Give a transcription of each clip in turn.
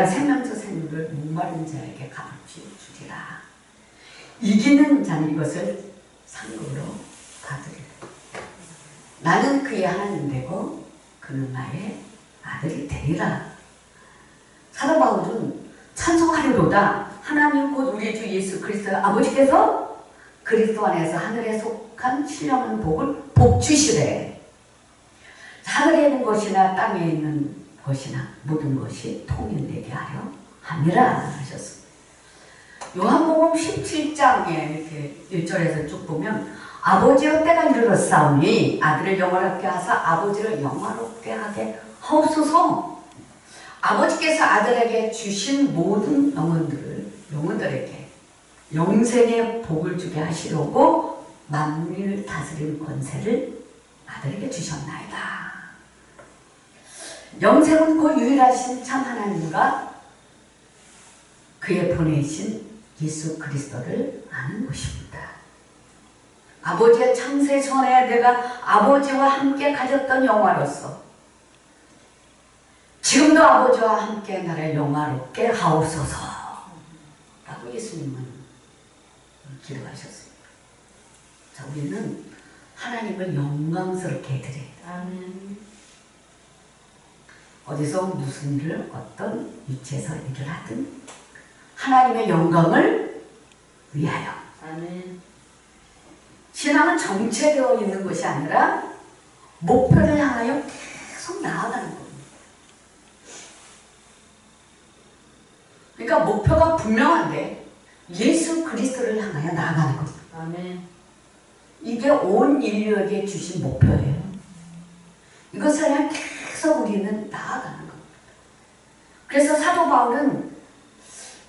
내가 생명수 생물을 목마른 자에게 값없이 주리라. 이기는 자는 이것을 상급으로 받으리라. 나는 그의 하나님 되고 그는 나의 아들이 되리라. 사도 바울은 찬송하리로다. 하나님 곧 우리 주 예수 그리스도 아버지께서 그리스도 안에서 하늘에 속한 신령한 복을 복 주시래. 하늘에 있는 것이나 땅에 있는 것이나 모든 것이 통일되게 하려 함이라 하셨습니다. 요한복음 17장에 이렇게 1절에서 쭉 보면 아버지여 때가 이르렀사오니 아들을 영화롭게 하사 아버지를 영화롭게 하게 하옵소서. 아버지께서 아들에게 주신 모든 영혼들에게 영생의 복을 주게 하시려고 만민을 다스리는 권세를 아들에게 주셨나이다. 영생은 곧 유일하신 참 하나님과 그의 보내신 예수 그리스도를 아는 것입니다. 아버지의 창세 전에 내가 아버지와 함께 가졌던 영화로서 지금도 아버지와 함께 나를 영화롭게 하옵소서 라고 예수님은 기도하셨습니다. 자, 우리는 하나님을 영광스럽게 해드려야 돼요. 어디서 무슨 일을 어떤 위치에서 일을 하든 하나님의 영광을 위하여. 아멘. 신앙은 정체되어 있는 것이 아니라 목표를 향하여 계속 나아가는 겁니다. 그러니까 목표가 분명한데 예수 그리스도를 향하여 나아가는 겁니다. 아멘. 이게 온 인류에게 주신 목표예요. 이것을 향해 계속 우리는 나아가는 겁니다. 그래서 사도 바울은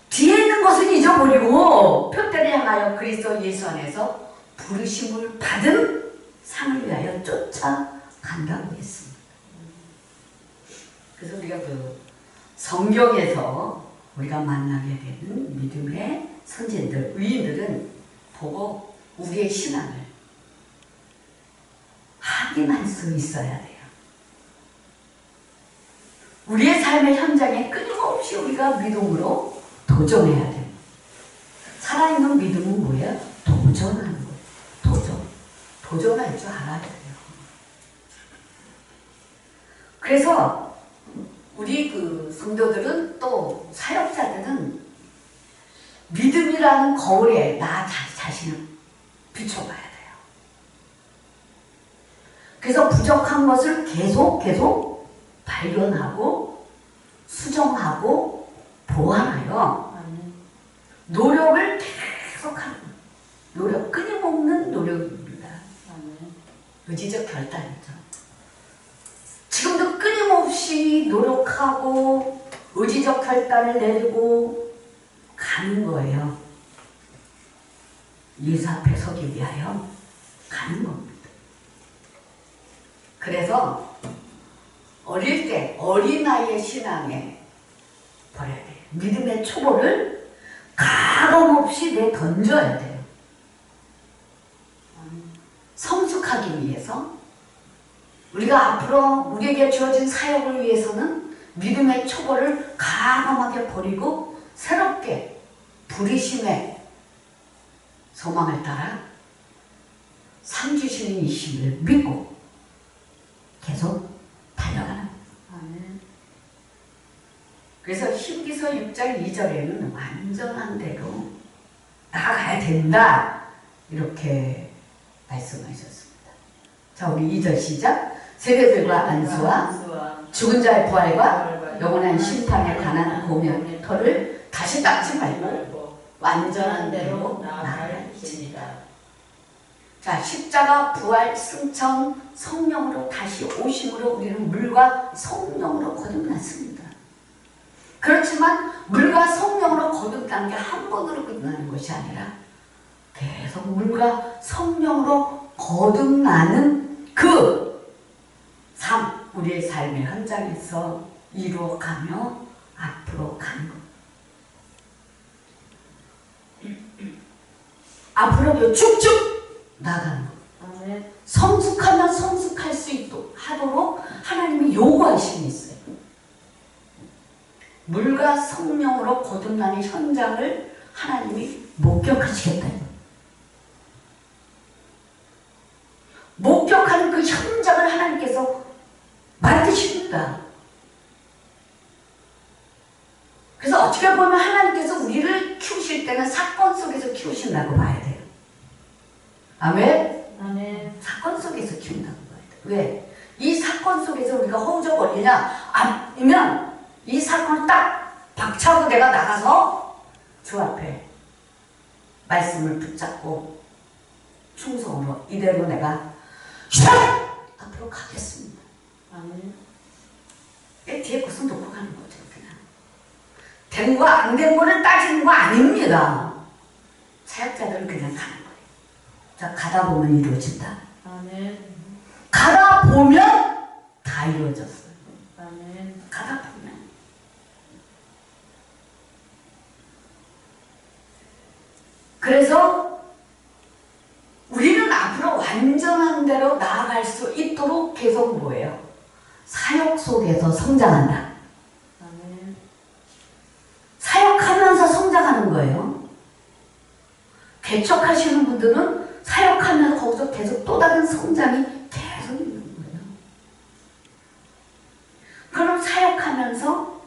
뒤에 있는 것은 잊어버리고 표대를 향하여 그리스도 예수 안에서 부르심을 받은 상을 위하여 쫓아간다고 했습니다. 그래서 우리가 그 성경에서 우리가 만나게 되는 믿음의 선진들, 의인들은 보고 우리의 신앙을 확인할 수 있어야 돼요. 우리의 삶의 현장에 끊임없이 우리가 믿음으로 도전해야 돼요. 살아있는 믿음은 뭐예요? 도전하는 거예요. 도전할 줄 알아야 돼요. 그래서 우리 그 성도들은 또 사역자들은 믿음이라는 거울에 나 자신을 비춰봐야 돼요. 그래서 부족한 것을 계속 발견하고 수정하고 보완하여 노력을 계속하는 노력, 끊임없는 노력입니다. 의지적 결단이죠. 지금도 끊임없이 노력하고 의지적 결단을 내리고 가는 거예요. 예수 앞에 서기 위하여 가는 겁니다. 그래서 어릴 때 어린아이의 신앙에 버려야 돼요. 믿음의 초보를 가감없이 내던져야 돼요. 성숙하기 위해서 우리가 앞으로 우리에게 주어진 사역을 위해서는 믿음의 초보를 가감하게 버리고 새롭게 부르심의 소망을 따라 상 주시는 이심을 믿고 계속 달려가는. 그래서 히브리서 6장 2절에는 완전한 대로 나아가야 된다 이렇게 말씀하셨습니다. 자, 우리 2절 시작. 세대들과 안수와 죽은 자의 부활과 영원한 심판에 관한 공약터를 다시 닦지 말고 완전한 대로 나아갈지니라. 자, 십자가, 부활, 승천, 성령으로 다시 오심으로 우리는 물과 성령으로 거듭났습니다. 그렇지만 물과 성령으로 거듭나는 게 한 번으로 끝나는 것이 아니라 계속 물과 성령으로 거듭나는 그 삶, 우리의 삶의 현장에서 이루어가며 앞으로 가는 것. 앞으로 쭉쭉 나가는 것. 성숙하면 성숙할 수 있도록 하도록 하나님이 요구하심이 있어요. 물과 성령으로 거듭나는 현장을 하나님이 목격하시겠다. 목격하는 그 현장을 하나님께서 만드십니다. 그래서 어떻게 보면 하나님께서 우리를 키우실 때는 사건 속에서 키우신다고 봐야 돼요. 아멘? 아멘. 사건 속에서 키운다고 봐야 돼요. 왜? 이 사건 속에서 우리가 허우적거리냐? 아니면 이 사건을 딱 박차고 내가 나가서 주 앞에 말씀을 붙잡고 충성으로 이대로 내가 앞으로 가겠습니다. 아멘. 뒤에 것은 놓고 가는 거죠. 그냥 된 거 안 된 거는 따지는 거 아닙니다. 사역자들은 그냥 가는 거예요. 자, 가다 보면 이루어진다. 아멘. 가다 보면 다 이루어졌어요. 아멘. 가다 보면. 그래서 우리는 앞으로 완전한 대로 나아갈 수 있도록 계속 뭐예요? 사역 속에서 성장한다. 아멘. 사역하면서 성장하는 거예요. 개척하시는 분들은 사역하면서 거기서 계속 또 다른 성장이 계속 있는 거예요. 그럼 사역하면서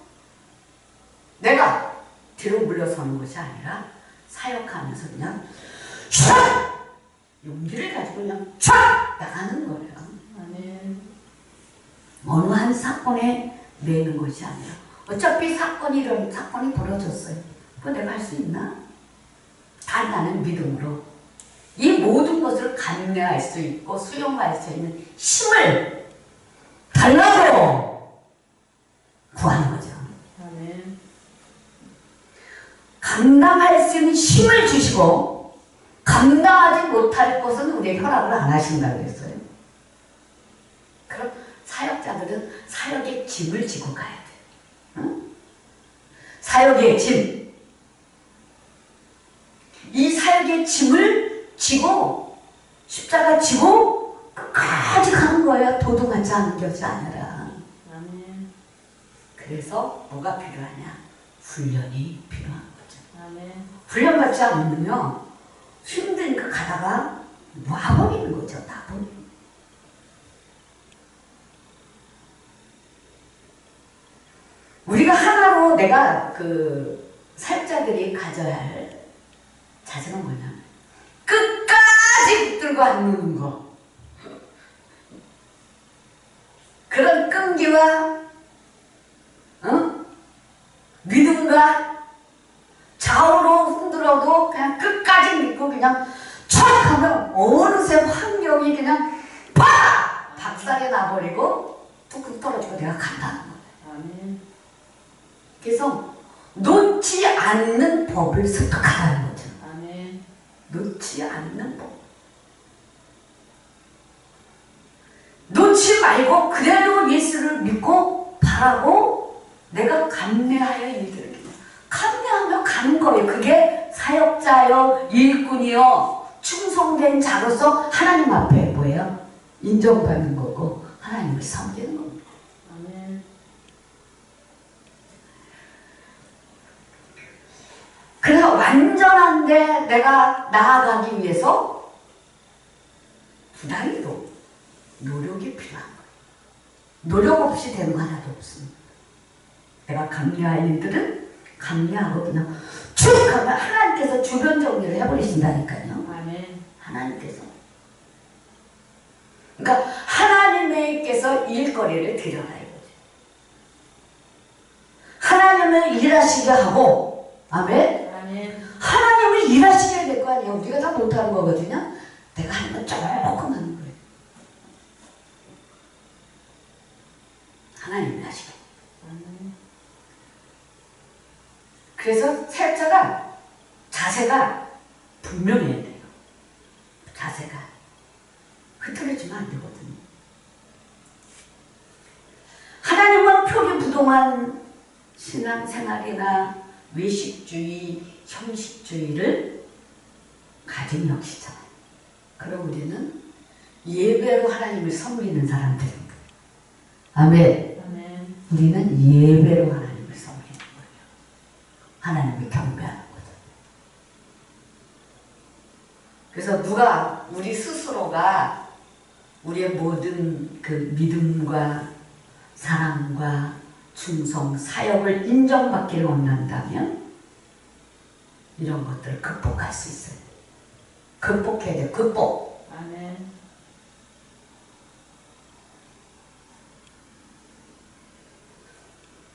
내가 뒤로 물러서는 것이 아니라 사역하면서 그냥 촥! 용기를 가지고 그냥 촥! 나가는 거예요. 아멘. 어느 한 사건에 매는 것이 아니라 어차피 이런 사건이 벌어졌어요. 그거 내가 할 수 있나? 다 나는 믿음으로 이 모든 것을 감내할 수 있고 수용할 수 있는 힘을 달라고 구하는 거죠. 아멘. 감당할 수 있는 힘을 주시고 감당하지 못할 것은 우리에게 허락을 안 하신다고 했어요. 그럼 사역자들은 사역의 짐을 지고 가야 돼. 응? 사역의 짐. 이 사역의 짐을 지고 십자가 지고 끝까지 가는 거예요. 도둑하지 않은 것이 아니라. 아멘. 그래서 뭐가 필요하냐? 훈련이 필요한 거죠. 아멘. 훈련받지 않으면요 힘드니까 가다가 놔버리는 거죠. 놔버리는. 우리가 하나로 내가 그 사역자들이 가져야 할 자세는 뭐냐면 끝까지 붙들고 안 놓는 거. 그런 끈기와 믿음과 좌우로 흔들어도 그냥 끝까지 믿고 그냥 촥 하면 어느새 환경이 그냥 팍! 박살이 나버리고 뚝뚝 떨어지고 내가 간다는 거예요. 아멘. 그래서 놓지 않는 법을 습득하라는 거죠. 아멘. 놓지 않는 법. 놓지 말고 그대로 예수를 믿고 바라고 내가 감내하여 일들을 감내하며 가는 거예요. 그게 사역자여 일꾼이여 충성된 자로서 하나님 앞에 뭐예요? 인정받는 거고 하나님을 섬기는 겁니다. 아멘. 그래서 완전한데 내가 나아가기 위해서 부단히도 노력이 필요한 거예요. 노력 없이 되는 거 하나도 없습니다. 내가 감리할 일들은 감리하고 그냥 쭉 가면 하나님께서 주변 정리를 해버리신다니까요. 아멘. 하나님께서. 그러니까 하나님께서 일거리를 드려라 이거죠. 하나님을 일하시게 하고, 아멘? 아멘. 하나님을 일하시게 될 거 아니에요. 우리가 다 못하는 거거든요. 내가 하는 건 조금 하는 거예요. 하나님이 하시게. 그래서 사역자가 자세가 분명해야 돼요. 자세가 흐트러지면 안 되거든요. 하나님은 표기부동한 신앙생활이나 외식주의, 형식주의를 가진 역시잖아요. 그럼 우리는 예배로 하나님을 섬기는 사람들입니다. 아멘. 아멘. 우리는 예배로 하나님을 섬기는 거예요. 하나님을 경배하는 거죠. 그래서 누가 우리 스스로가 우리의 모든 그 믿음과 사랑과 충성, 사역을 인정받기를 원한다면 이런 것들을 극복할 수 있어요. 극복해야 돼요. 극복. 아멘.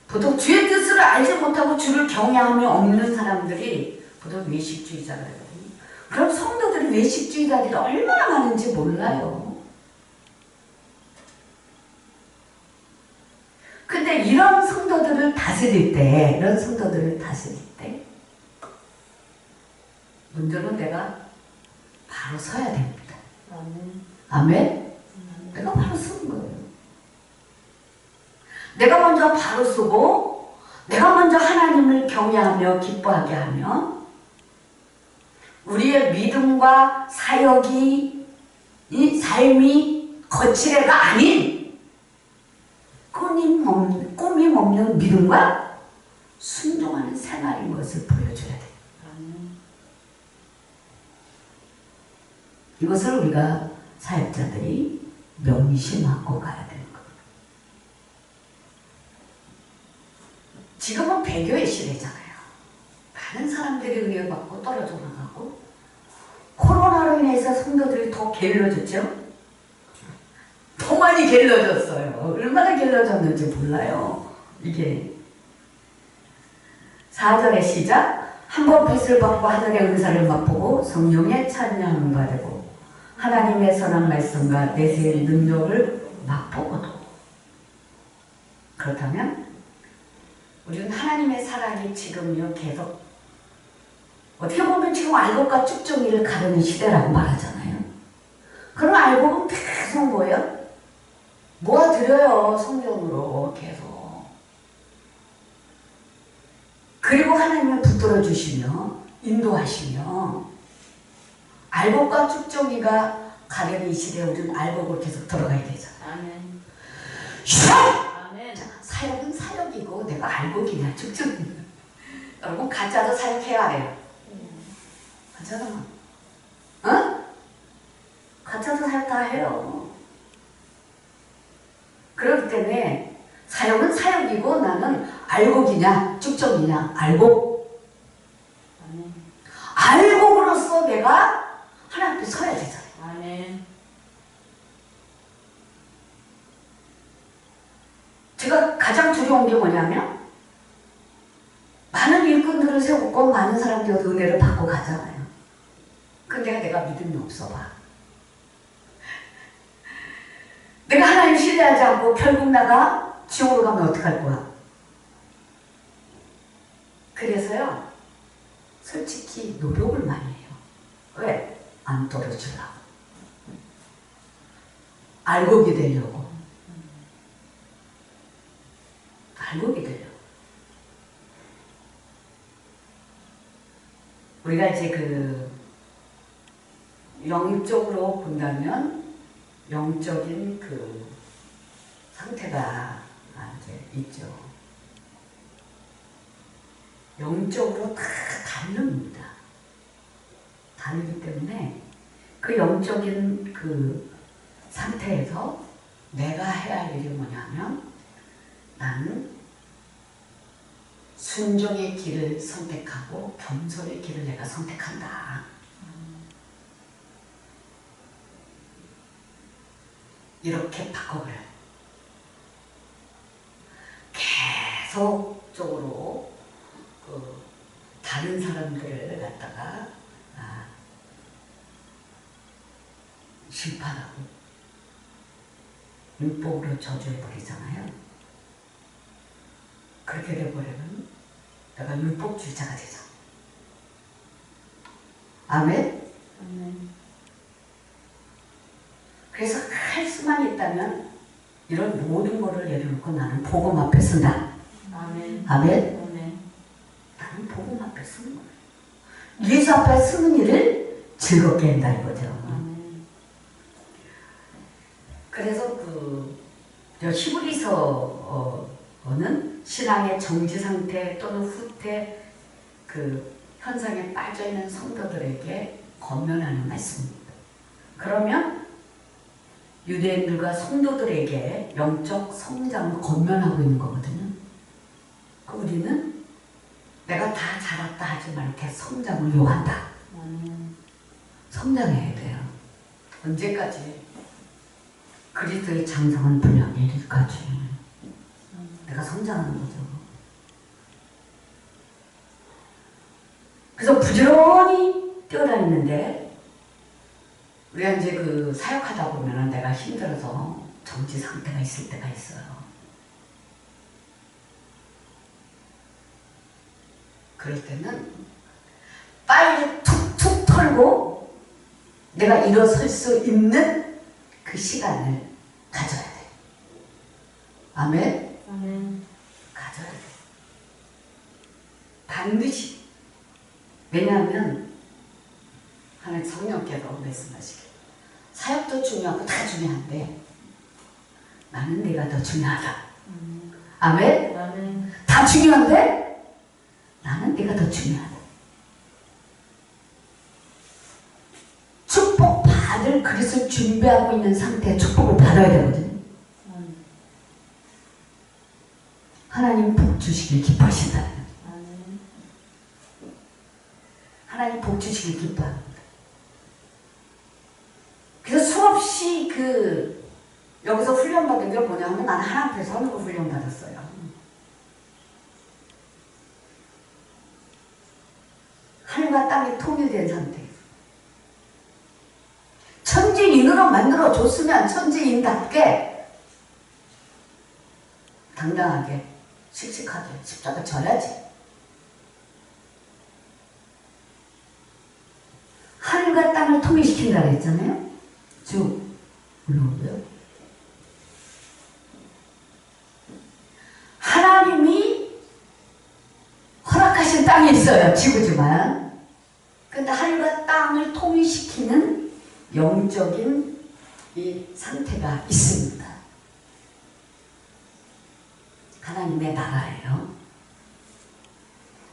보통 주의 뜻을 알지 못하고 주를 경외함이 없는 사람들이 보통 외식주의자가 되거든요. 그럼 성도들이 외식주의자들이 얼마나 많은지 몰라요. 근데 이런 성도들을 다스릴 때, 문제는 내가 바로 서야 됩니다. 아멘. 아멘? 내가 바로 서는 거예요. 내가 먼저 바로 서고, 내가 먼저 하나님을 경외하며 기뻐하게 하며, 우리의 믿음과 사역이, 이 삶이 거칠애가 아닌 꾸밈 없는 믿음과 순종하는 생활인 것을 보여줘야 돼요. 이것을 우리가 사역자들이 명심하고 가야 되는 거예요. 지금은 배교의 시대잖아요. 많은 사람들이 은혜받고 떨어져 나가고 코로나로 인해서 성도들이 더 게을러졌죠? 더 많이 게을러졌어요. 얼마나 게을러졌는지 몰라요. 이게 4절의 시작. 한번 빚을 받고 하늘의 은사를 맛보고 성령의 찬양을 받고 하나님의 선한 말씀과 내세의 능력을 맛보고도. 그렇다면 우리는 하나님의 사랑이 지금요 계속 어떻게 보면 지금 알곡과 쭉정이를 가르는 시대라고 말하잖아요. 그럼 알곡은 계속 뭐예요? 모아드려요. 성경으로 계속. 그리고 하나님을 붙들어 주시며 인도하시며 알곡과 쭉정이가 가려는 이 시대에 우리는 알곡을 계속 들어가야 되잖아요. 아멘. 아멘. 사역은 사역이고 내가 알곡이냐 쭉정이냐. 여러분 가짜도 사역해야 해요. 가짜도 가짜도 사역 다 해요. 그렇기 때문에 사역은 사역이고 나는 알곡이냐 쭉정이냐. 알곡. 아멘. 알곡으로서 내가 하나님 앞에 서야 되잖아요. 아멘. 제가 가장 두려운 게 뭐냐면 많은 일꾼들을 세우고 많은 사람들이 은혜를 받고 가잖아요. 근데 내가 믿음이 없어 봐. 내가 하나님 신뢰하지 않고 결국 나가 지옥으로 가면 어떡할 거야? 그래서요 솔직히 노력을 많이 해요. 왜? 안 떨어지려고. 알곡이 되려고. 알곡이 되려고. 우리가 이제 그 영적으로 본다면 영적인 그 상태가 이제 있죠. 영적으로 다 다릅니다. 다르기 때문에 그 영적인 그 상태에서 내가 해야 할 일이 뭐냐면 나는 순종의 길을 선택하고 겸손의 길을 내가 선택한다. 이렇게 바꿔버려요. 계속적으로 다른 사람들을 갖다가 심판하고 율법으로 저주해버리잖아요. 그렇게 돼버리면 내가 율법주의자가 되죠. 아멘? 아멘. 그래서 할 수만 있다면 이런 모든 것을 내려놓고 나는 복음 앞에 쓴다. 아멘. 아멘? 아멘. 나는 복음 앞에 쓰는 거예요. 예수 앞에 쓰는 일을 즐겁게 한다 이거죠. 아멘. 그래서 히브리서는 신앙의 정지 상태 또는 후퇴 그 현상에 빠져있는 성도들에게 권면하는 말씀입니다. 그러면 유대인들과 성도들에게 영적 성장을 권면하고 있는 거거든요. 우리는 내가 다 자랐다 하지 말고 계속 성장을 요한다. 성장해야 돼요. 언제까지? 그리스도의 장성한 분량에 이르기까지. 내가 성장하는 거죠. 그래서 부지런히 뛰어다니는데 우리가 이제 그 사역하다 보면은 내가 힘들어서 정지 상태가 있을 때가 있어요. 그럴 때는 빨리 툭툭 털고 내가 일어설 수 있는 그 시간을 가져야 돼. 아멘? 가져야 돼. 반드시. 왜냐하면 하나님 성령께서 말씀하시길 사역도 중요하고 다 중요한데 나는 내가 더 중요하다. 아멘? 다 중요한데 나는 내가 더 중요하다. 축복 받을 그릇을 준비하고 있는 상태에 축복을 받아야 되거든요. 하나님 복 주시길 기뻐하신다. 하나님 복 주시길 기뻐합니다. 그래서 수없이 여기서 훈련받은 게 뭐냐면 나는 하나님 앞에 서는 거 훈련받았어요. 하늘과 땅이 통일된 상태. 천지인으로 만들어줬으면 천지인답게 당당하게 씩씩하게 십자가 져야지. 하늘과 땅을 통일시킨다 그랬잖아요. 쭉 올라오고요. 하나님이 허락하신 땅이 있어요. 지구지만. 근데 하늘과 땅을 통일시키는 영적인 이 상태가 있습니다. 하나님의 나라예요.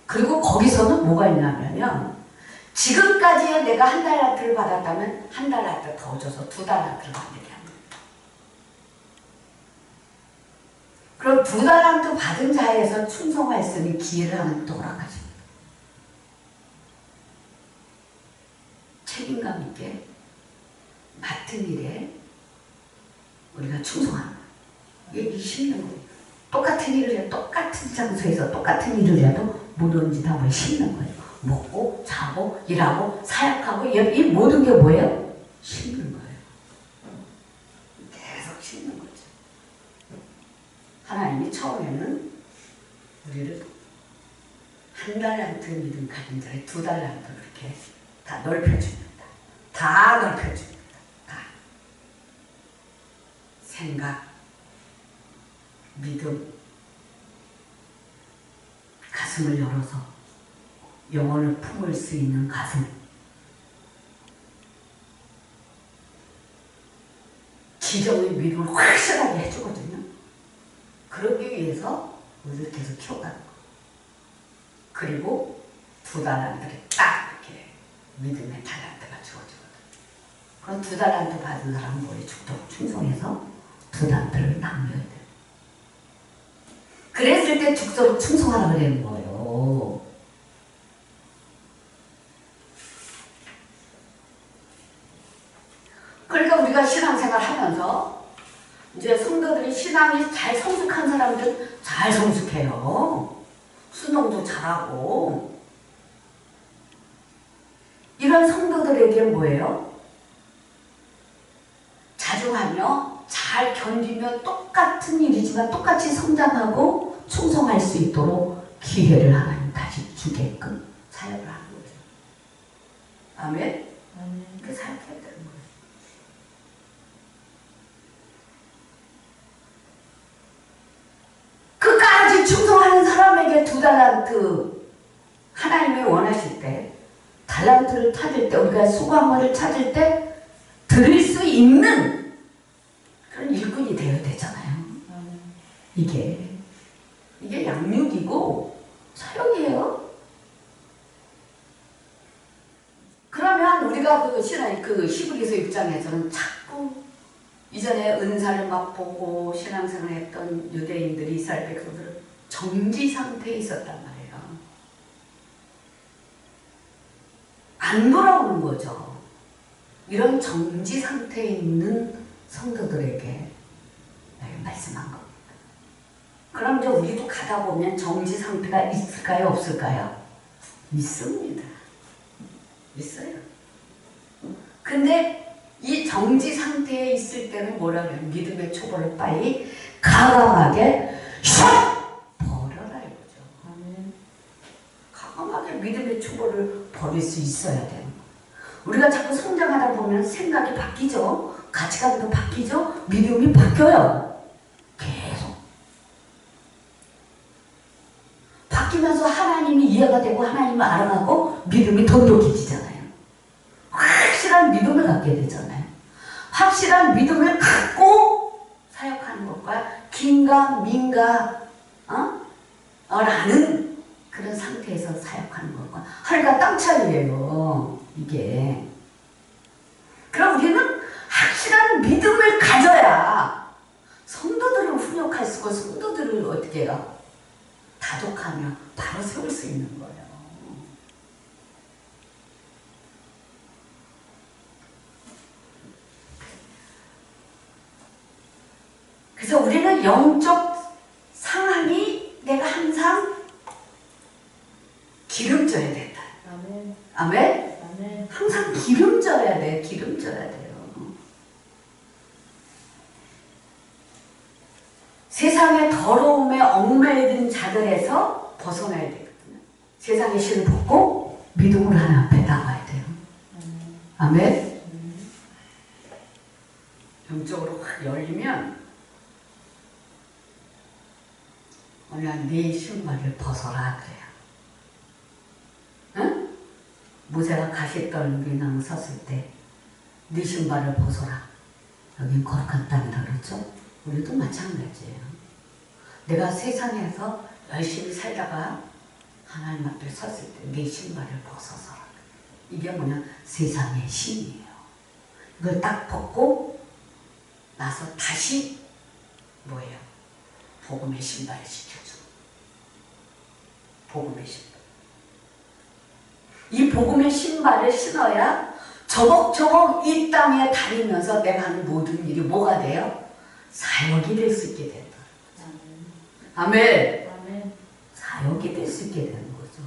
그리고 거기서는 뭐가 있냐면 지금까지의 내가 한 달란트를 받았다면 한 달란트 더 줘서 2달란트를 받게 합니다. 그럼 2달란트 받은 자에서 충성할 수 있는 기회를 하나님 또 허락하십니다. 책임감 있게 맡은 일에 우리가 충성하는 거예요. 이게 힘든 거예요. 똑같은 일을 해도 똑같은 장소에서 똑같은 일을 해도 뭐든지 다 우리 힘든 거예요. 먹고 자고 일하고 사역하고 이 모든 게 뭐예요? 힘든 거예요. 계속 힘든 거죠. 하나님이 처음에는 우리를 한 달란트 믿음 가진 자를 2달란트 그렇게 다 넓혀줍니다. 다 넓혀줍니다. 다. 생각, 믿음, 가슴을 열어서 영혼을 품을 수 있는 가슴, 지정의 믿음을 확실하게 해주거든요. 그러기 위해서 우리를 계속 키워가는 거. 그리고 2달란트를 딱 이렇게 믿음의 달란트가 주어지거든. 그럼 2달란트 받은 사람은 우리 죽도록 충성해서 2달란트를 남겨야 돼. 그랬을 때 죽도록 충성하라 그러는 거예요. 그러니까 우리가 신앙생활 하면서 이제 성도들이 신앙이 잘 성숙한 사람들은 잘 성숙해요. 수능도 잘하고. 이런 성도들에게 뭐예요? 자중하며 잘 견디며 똑같은 일이지만 똑같이 성장하고 충성할 수 있도록 기회를 하나님 다시 주게끔 사역을 하는 거죠. 아멘? 그 사역해야 되는 거예요. 끝까지 충성하는 사람에게 2달란트 하나님이 원하실 때 달란트를 찾을 때 우리가 수고한거를 찾을 때 드릴 수 있는 그런 일꾼이 되어야 되잖아요. 이게 양육이고 사역이에요. 신앙 그 히브리서 6장에서는 자꾸 이전에 은사를 맛보고 신앙생활을 했던 유대인들이 이스라엘 백성들은 정지 상태에 있었단 말이에요. 안 돌아오는 거죠. 이런 정지 상태에 있는 성도들에게 말씀한 겁니다. 그럼 이제 우리도 가다 보면 정지 상태가 있을까요? 없을까요? 있습니다. 있어요. 근데 이 정지 상태에 있을 때는 뭐라 그래요? 믿음의 초보를 빨리 가감하게 샥 버려라 이거죠. 가감하게 믿음의 초보를 버릴 수 있어야 돼요. 우리가 자꾸 성장하다 보면 생각이 바뀌죠. 가치관도 바뀌죠. 믿음이 바뀌어요. 계속. 바뀌면서 하나님이 이해가 되고 하나님을 알아가고 믿음이 돈독해지잖아요. 확실한 믿음을 갖게 되잖아요. 확실한 믿음을 갖고 사역하는 것과 긴가 민가 라는 그런 상태에서 사역하는 것과 하늘과 땅 차이예요. 이게. 그럼 우리는 확실한 믿음을 가져야 성도들을 훈육할 수 있고 성도들을 어떻게 해요? 다독하며 바로 세울 수 있는 거예요. 그래서 우리는 영적 상황이 내가 항상 기름져야 된다. 아멘. 아멘? 아멘. 항상 기름져야 돼. 기름져야 돼요. 세상의 더러움에 얽매이든 자들에서 벗어나야 되거든요. 세상의 실을 벗고 믿음으로 하나님 앞에 나가야 돼요. 아멘? 영적으로 확 열리면 어느 날 네 신발을 벗어라 그래요. 응? 모세가 가시떨기랑 섰을 때 네 신발을 벗어라. 여긴 거룩한 땅이라 그랬죠? 우리도 마찬가지예요. 내가 세상에서 열심히 살다가 하나님 앞에 섰을 때 네 신발을 벗어서라. 이게 뭐냐? 세상의 신이에요. 이걸 딱 벗고 나서 다시 뭐예요? 복음의 신발을 시켜줘. 복음의 신발. 이 복음의 신발을 신어야 저벅저벅 이 땅에 다니면서 내가 하는 모든 일이 뭐가 돼요? 사역이 될 수 있게 된다. 아멘. 아멘. 사역이 될 수 있게 되는 거죠.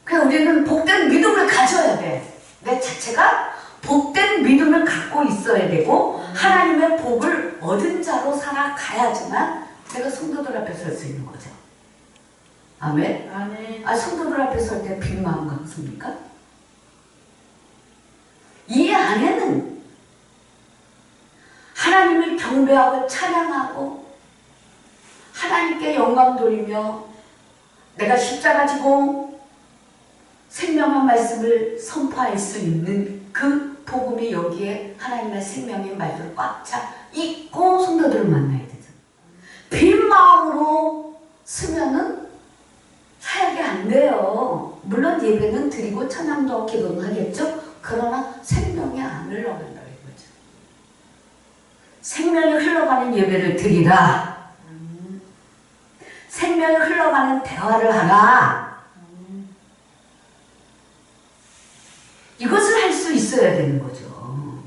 그래서 우리는 복된 믿음을 가져야 돼. 내 자체가 복된 믿음을 갖고 있어야 되고 하나님의 복을 얻은 자로 살아가야지만 내가 성도들 앞에 설 수 있는 거죠. 아멘? 아멘. 성도들 앞에 설 때 빈 마음 감습니까? 이 안에는 하나님을 경배하고 찬양하고 하나님께 영광 돌리며 내가 십자가 지고 생명의 말씀을 선포할 수 있는 그 복음이 여기에 하나님의 생명의 말들을 꽉 차 있고 성도들을 만나야 되죠. 빈 마음으로 쓰면은 사역이 안 돼요. 물론 예배는 드리고 찬양도 기도는 하겠죠. 그러나 생명이 안 흘러간다 이거죠. 생명이 흘러가는 예배를 드리라. 생명이 흘러가는 대화를 하라. 이것을 할 수 있어야 되는 거죠.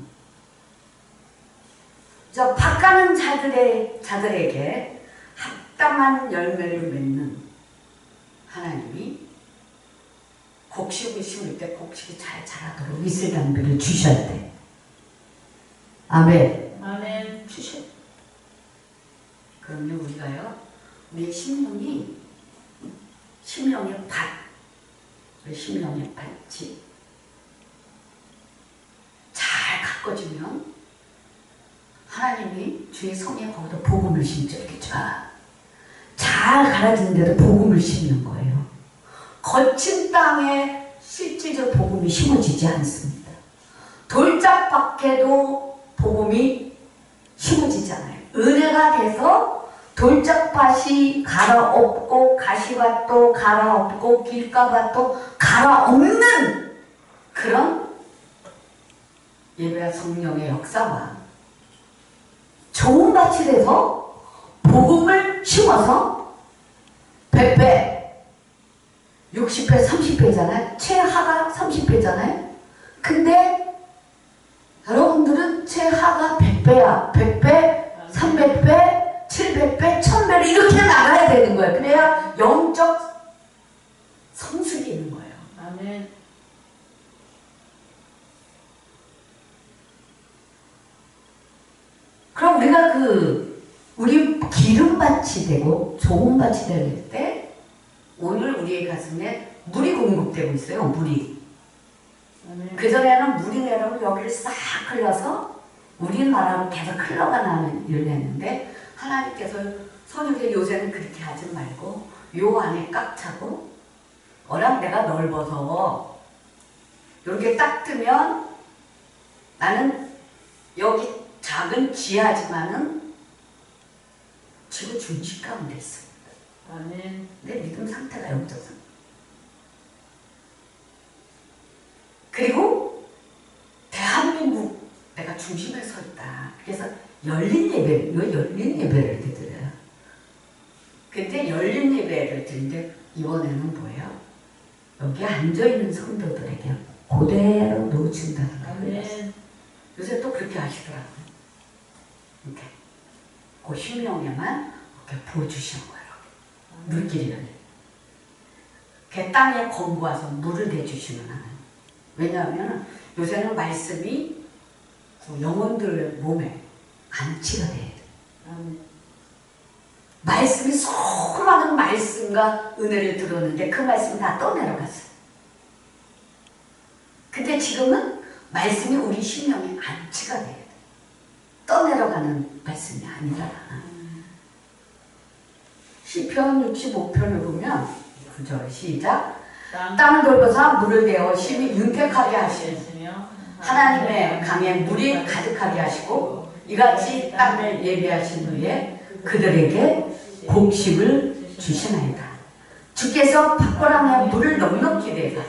저 밭가는 자들에게 합당한 열매를 맺는 하나님이 곡식을 심을 때 곡식이 잘 자라도록 이슬 담비를 주셔야 돼. 아멘. 아멘. 주셔. 그럼요 우리가요. 우리 심령의 밭, 우리 심령의 밭이 잘 가꿔지면 하나님이 주의 성에 거기다 복음을 심죠. 이렇게 잘 갈아지는데도 복음을 심는 거예요. 거친 땅에 실질적으로 복음이 심어지지 않습니다. 돌짝밭에도 복음이 심어지잖아요. 은혜가 돼서 돌짝밭이 갈아엎고 가시밭도 갈아엎고 길가밭도 갈아엎는 그런 예배와 성령의 역사와 좋은 밭이 돼서 복음을 심어서 100배, 60배, 30배잖아요. 최하가 30배잖아요. 근데 여러분들은 최하가 100배야. 100배, 300배, 700배, 1000배를 이렇게 나가야 되는 거예요. 그래야 영적 성숙이 있는 거예요. 아멘. 그럼 우리가 우리 기름밭이 되고 좋은 밭이 될 때 오늘 우리의 가슴에 물이 공급되고 있어요. 물이. 아멘. 그전에는 물이 내려오면 여기를 싹 흘러서 우리나라로 계속 흘러가는 일을 했는데 하나님께서 선유계 요새는 그렇게 하지 말고 요 안에 꽉 차고 워낙 내가 넓어서 이렇게 딱 뜨면 나는 여기 작은 지하지만은 지구 중심 가운데 있습니다. 아멘. 내 믿음 상태가 영적 상태. 그리고 대한민국 내가 중심에 서 있다. 그래서 열린 예배를 드려요. 근데 열린 예배를 드리는데 이번에는 뭐예요? 여기 앉아있는 성도들에게 그대로 놓친다는 거예요. 아멘. 요새 또 그렇게 하시더라고요. 이렇게 그 심령에만 이렇게 부어주시는 거예요. 물길이를. 그 땅에 건고와서 물을 내주시면 하는. 왜냐하면 요새는 말씀이 영혼들 몸에 안치가 돼야 돼. 말씀이 수많은 말씀과 은혜를 들었는데 그 말씀이 다 떠내려갔어요. 근데 지금은 말씀이 우리 심령에 안치가 돼야 돼. 떠내려가는 말씀이 아니라. 시편 65편을 보면 9절 시작. 땅을 돌보사 물을 내어 심히 윤택하게 하시며 하나님의 강에 물이 가득하게 하시고 이같이 땅을 예비하신 후에 그들에게 곡식을 주시나이다. 주께서 밭고랑에 물을 넉넉히 내사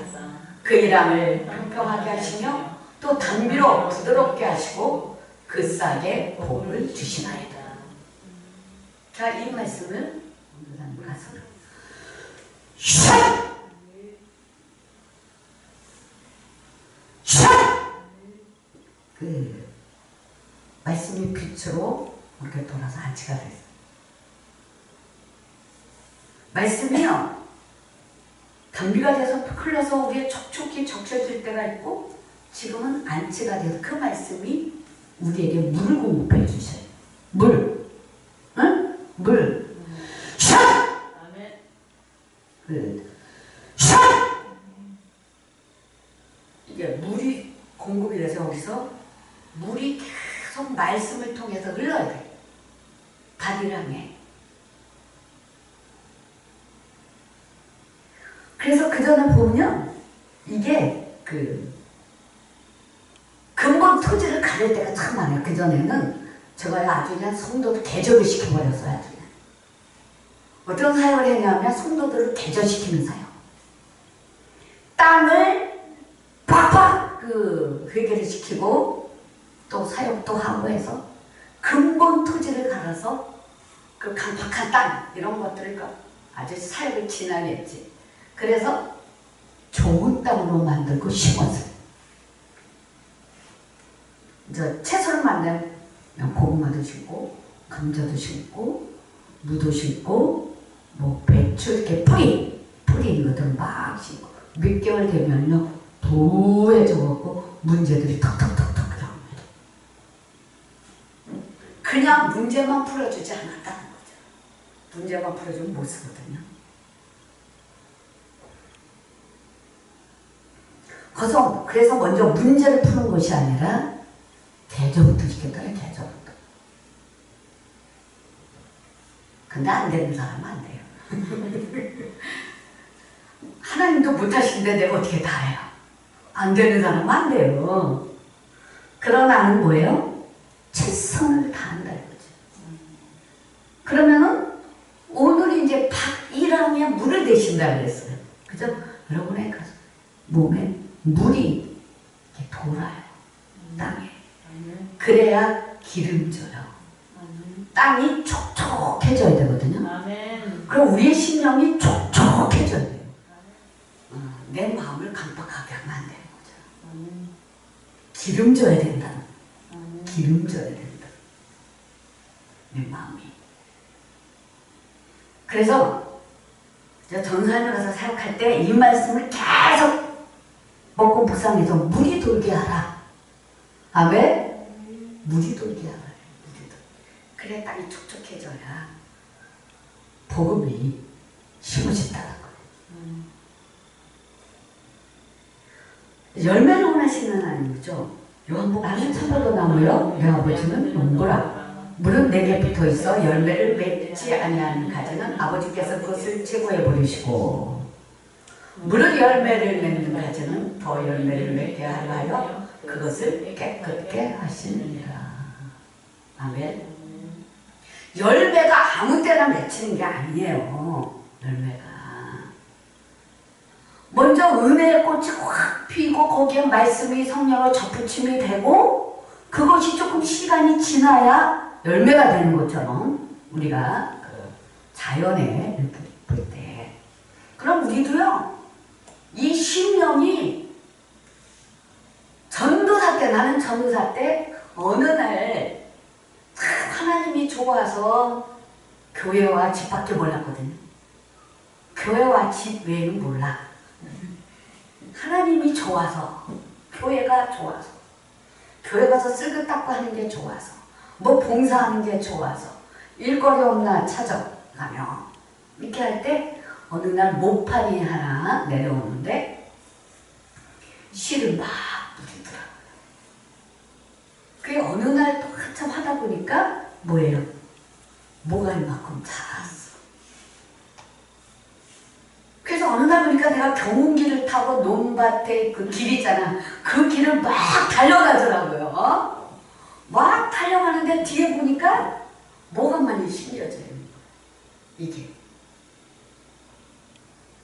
그 일함을 평평하게 하시며 또 단비로 부드럽게 하시고 그 싹에 복을 주시나이다. 자, 이 말씀을 오늘 가서 샥! 그 말씀이 빛으로 이렇게 돌아서 안치가 됐어요. 말씀이요 단비가 돼서 흘러서 우리의 촉촉히 적셔질 때가 있고 지금은 안치가 돼서 그 말씀이 우리에게 물을 공급해 주셔요. 물, 응? 물. 샥! 아멘. 샥! 이게 물이 공급이 돼서 여기서 물이 계속 말씀을 통해서 흘러야 돼. 바디랑에. 그래서 그 전에 보면 이게 근본 토지를 가릴 때가 참 많아요. 그 전에는 제가 아주 그냥 성도들 개적을 시켜버렸어요. 아주 그냥. 어떤 사역을 했냐면 성도들을 개적시키는 사역. 땅을 팍팍 회개를 시키고 또 사역도 하고 해서 근본 토지를 갈아서 그 강팍한 땅 이런 것들을 아주 사역을 진하게 했지. 그래서 좋은 땅으로 만들고 심었어요. 이제 채소를 만들면 고구마도 심고 감자도 심고 무도 심고 뭐 배추 이렇게 뿌리 이것들 막 심고 몇 개월 되면요 부해져갖고 문제들이 턱턱턱턱 나옵니다. 그냥 문제만 풀어주지 않았다는 거죠. 문제만 풀어주면 못 쓰거든요. 그래서 먼저 문제를 푸는 것이 아니라 대저부터 시켰더니 대저부터. 근데 안 되는 사람은 안 돼요. 하나님도 못하시는데 내가 어떻게 다 해요? 안 되는 사람은 안 돼요. 그러나 나는 뭐예요? 최선을 다한다 이거죠. 그러면은 몸에 물이 이렇게 돌아요. 땅에. 그래야 기름져요. 땅이 촉촉해져야 되거든요. 그럼 우리의 심령이 촉촉해져야 돼요. 내 마음을 강박하게 하면 안 되는 거죠. 기름져야 된다. 기름져야 된다. 내 마음이. 그래서 제가 전사님을 가서 사역할 때 이 말씀을 계속 먹고 묵상해서 물이 돌게 하라. 아멘? 물이 돌게 하라. 그래 땅이 촉촉해져야 복음이 심어진다는 거예요. 열매를 원하시는 하나님이죠. 나는 참나무 나무요 내 아버지는 농부라. 물은 내게 붙어 있어 열매를 맺지 아니하는 가지는 아버지께서 그것을 제거해 버리시고, 물은 열매를 맺는 가지는 더 열매를 맺게 하여 그것을 깨끗게 하시느니라. 아멘. 열매가 아무 때나 맺히는 게 아니에요. 열매가 먼저 은혜의 꽃이 확 피고 거기에 말씀이 성령으로 접붙임이 되고 그것이 조금 시간이 지나야 열매가 되는 것처럼 우리가 그 자연에 볼 때, 그럼 우리도요 이 심령이 전도사 때, 나는 전도사 때 어느 날 하나님이 좋아서 교회와 집밖에 몰랐거든요. 교회와 집 외에는 몰라. 하나님이 좋아서, 교회가 좋아서, 교회 가서 쓸고 닦고 하는 게 좋아서, 뭐 봉사하는 게 좋아서, 일거리 없나 찾아가며 이렇게 할 때 어느 날 모판이 하나 내려오는데 씨를 막 뿌리더라고요. 그게 어느 날 또 한참 하다 보니까 뭐예요? 뭐가 이만큼 자랐어. 그래서 어느 날 보니까 내가 경운기를 타고 논밭에 그 길 있잖아. 그 길을 막 달려가더라고요. 막 달려가는데 뒤에 보니까 뭐가 많이 심겨져요. 이게.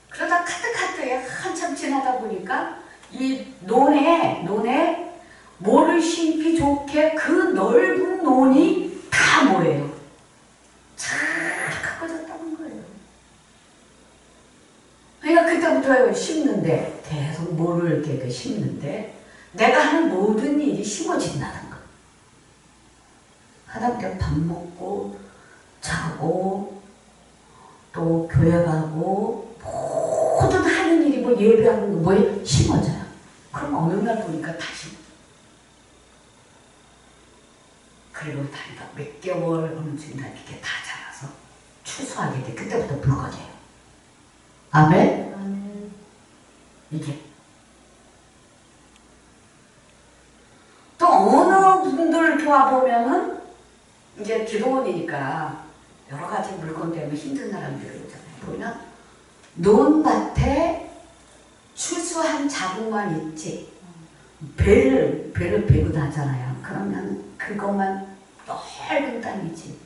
그러다 카트카트에 한참 지나다 보니까 이 논에 모를 심기 좋게 그 넓은 논이 다 뭐예요? 잘 가꿔졌다는 거예요. 그러니까 그때부터 심는데, 계속 모를 이렇게 심는데 내가 하는 모든 일이 심어진다는 거. 하나님께 밥 먹고 자고 또 교회 가고 모든 하는 일이 뭐 예배하는 거 뭐에 심어져요. 그럼 어느 날 보니까 다시, 그리고 다니까 몇 개월 어느 순간 이렇게 다 자라서 추수하게 돼. 그때부터 불 꺼져요. 아멘? 아멘. 이게 또 어느 분들 이렇게 와보면은 이제 기도원이니까 여러 가지 물건 때문에 힘든 사람들이 오잖아요. 보면 논밭에 추수한 자국만 있지, 배를 베고 나잖아요. 그러면 그것만 넓은 땅이지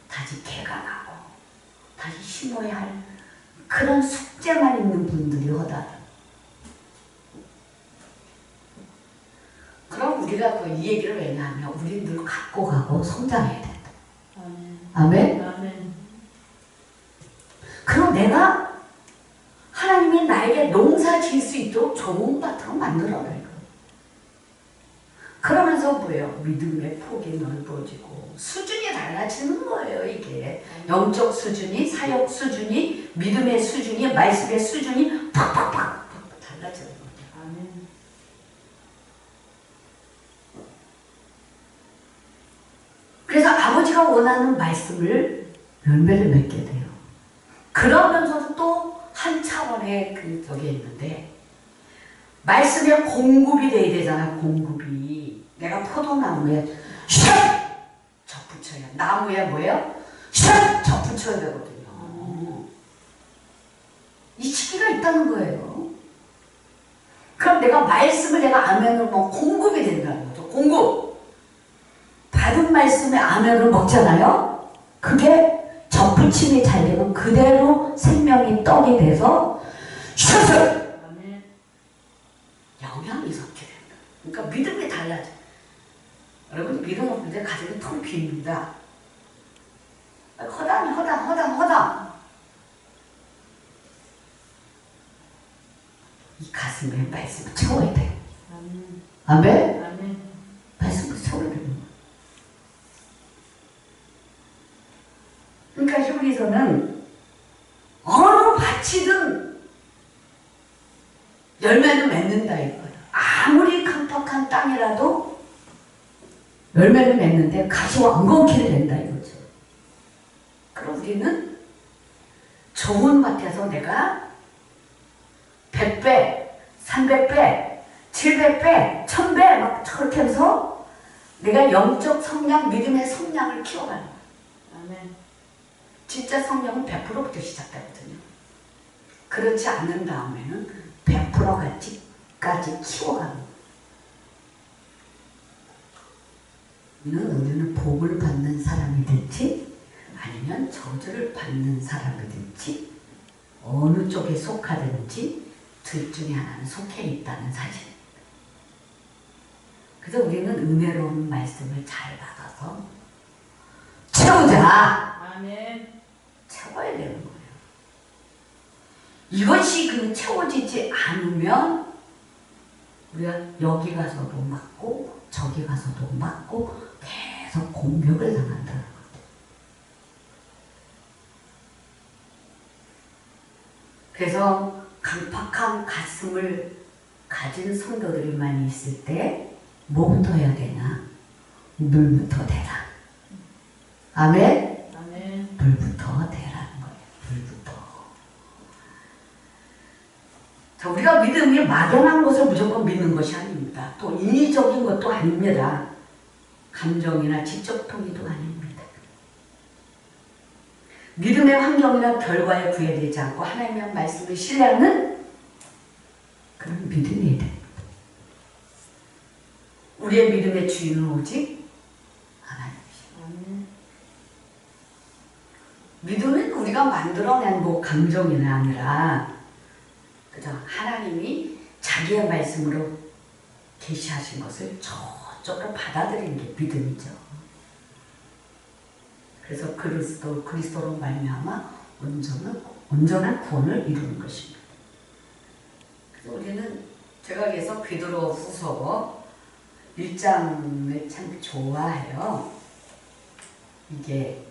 다시 개가 나고 다시 심어야 할 그런 숙제만 있는 분들이 허다해. 그럼 우리가 그 이 얘기를 왜냐하면 우리는 늘 갖고 가고 성장해야 된다. 아멘? 아멘. 그럼 내가 하나님이 나에게 농사 지을 수 있도록 좋은 밭으로 만들어놔요. 그러면서 뭐예요? 믿음의 폭이 넓어지고 수준이 달라지는 거예요. 이게 영적 수준이, 사역 수준이, 믿음의 수준이, 말씀의 수준이 팍팍팍 달라지는 거죠. 아멘. 그래서 아버지가 원하는 말씀을 열매를 맺게 돼요. 그러면서도 또 한 차원의 그 저게 있는데, 말씀에 공급이 돼야 되잖아. 공급이. 내가 포도나무에 샥 접붙여야, 나무에 뭐예요? 샥 접붙여야 되거든요. 이 시기가 있다는 거예요. 그럼 내가 말씀을 내가 아멘을 뭐 공급이 된다는 거죠. 공급. 받은 말씀에 아멘을 먹잖아요. 그게 접붙임이 잘 되면 그대로 생명이 떡이 돼서 샥 지금 믿음 없을 때 가슴이 텅 비입니다. 허당. 이 가슴에 말씀을 채워야 돼. 아멘? 아멘. 말씀을 채워야 됩니다. 그러니까 히브리서는 어느 밭이든 열매는 맺는다 이거예요. 아무리 깜빡한 땅이라도 열매를 맺는데 가시와 엉겅퀴를 낸다 이거죠. 그럼 우리는 좋은 밭에서 내가 100배, 300배, 700배, 1000배 막 그렇게 해서 내가 영적 성량, 믿음의 성량을 키워가는 거예요. 아멘. 진짜 성령은 100%부터 시작되거든요. 그렇지 않는 다음에는 100%까지 키워가는 거예요. 우리는 복을 받는 사람이 될지 아니면 저주를 받는 사람이 될지 어느 쪽에 속하든지 둘 중에 하나는 속해 있다는 사실입니다. 그래서 우리는 은혜로운 말씀을 잘 받아서 채우자. 아멘. 채워야 되는 거예요. 이것이 채워지지 않으면 우리가 여기 가서도 맞고 저기 가서도 맞고 계속 공격을 당한다는 거예요. 그래서 강팍한 가슴을 가진 성도들이 많이 있을 때 뭐부터 해야 되냐? 물부터 대라. 아멘? 아멘. 물부터 대라는 거예요. 물부터. 자, 우리가 믿음이 막연한 것을 무조건 믿는 것이 아닙니다. 또 인위적인 것도 아닙니다. 감정이나 지적 통이도 아닙니다. 믿음의 환경이나 결과에 구애되지 않고 하나님의 말씀을 신뢰하는 그런 믿음이 됩니다. 우리의 믿음의 주인은 오직 하나님이시오. 믿음은 우리가 만들어낸 감정이 아니라 그죠? 하나님이 자기의 말씀으로 계시하신 것을 저쪽으로 받아들이는 게 믿음이죠. 그래서 그리스도로 말미암아 온전한 구원을 이루는 것입니다. 그래서 우리는 제가 계속 베드로후서 1장을 참 좋아해요. 이게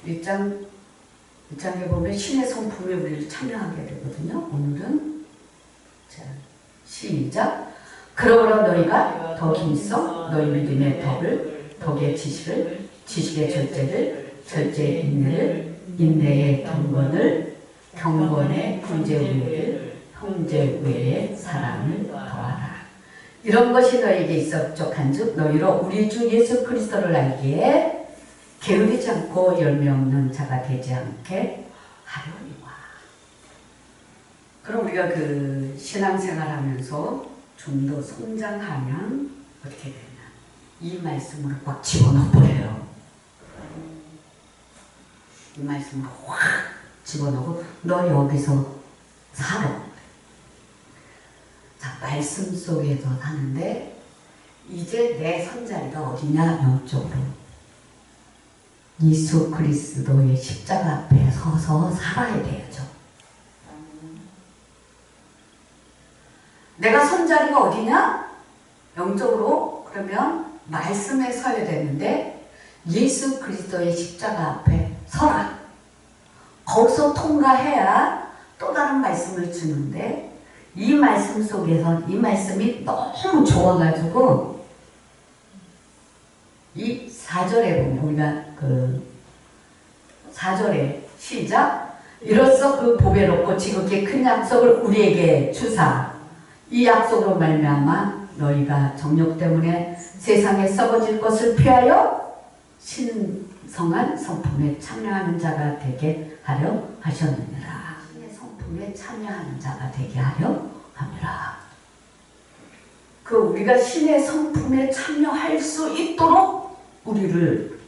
일장에 보면 신의 성품에 우리를 참여하게 되거든요. 오늘은 자, 시작. 그러므로 너희가 더 힘써 너희 믿음의 덕의 지식을, 지식의 절제를, 절제의 인내를, 인내의 경건의 형제 우애의 사랑을 더하라. 이런 것이 너희에게 있어 부족한즉 너희로 우리 주 예수 그리스도를 알기에 게으르지 않고 열매 없는 자가 되지 않게 하려니와. 그럼 우리가 신앙생활하면서 좀 더 성장하면 어떻게 되냐? 이 말씀으로 꽉 집어넣어버려요. 이 말씀으로 확 집어넣고 너 여기서 살아. 자, 말씀 속에서 사는데 이제 내 선자리가 어디냐? 영적으로 예수 그리스도의 십자가 앞에 서서 살아야 돼야죠. 내가 선자리가 어디냐? 영적으로 그러면 말씀에 서야 되는데 예수 그리스도의 십자가 앞에 서라. 거기서 통과해야 또 다른 말씀을 주는데 이 말씀 속에서 이 말씀이 너무 좋아가지고 이 4절에 보면 우리가 4절에 시작. 이로써 그 복에 높고 지극히 큰 약속을 우리에게 주사 이 약속으로 말미암아 너희가 정욕 때문에 세상에 썩어질 것을 피하여 신성한 성품에 참여하는 자가 되게 하려 하셨느니라. 신의 성품에 참여하는 자가 되게 하려 함이라. 우리가 신의 성품에 참여할 수 있도록 우리를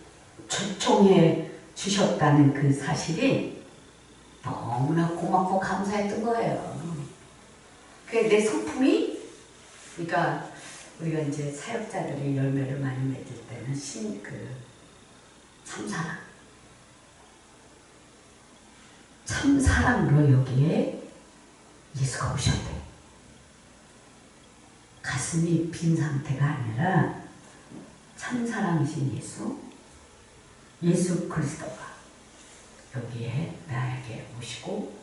초청해 주셨다는 그 사실이 너무나 고맙고 감사했던 거예요. 그래 내 성품이 그러니까 우리가 이제 사역자들이 열매를 많이 맺을 때는 참사랑 참사랑으로 여기에 예수가 오셨대. 가슴이 빈 상태가 아니라 참사랑이신 예수 그리스도가 여기에 나에게 오시고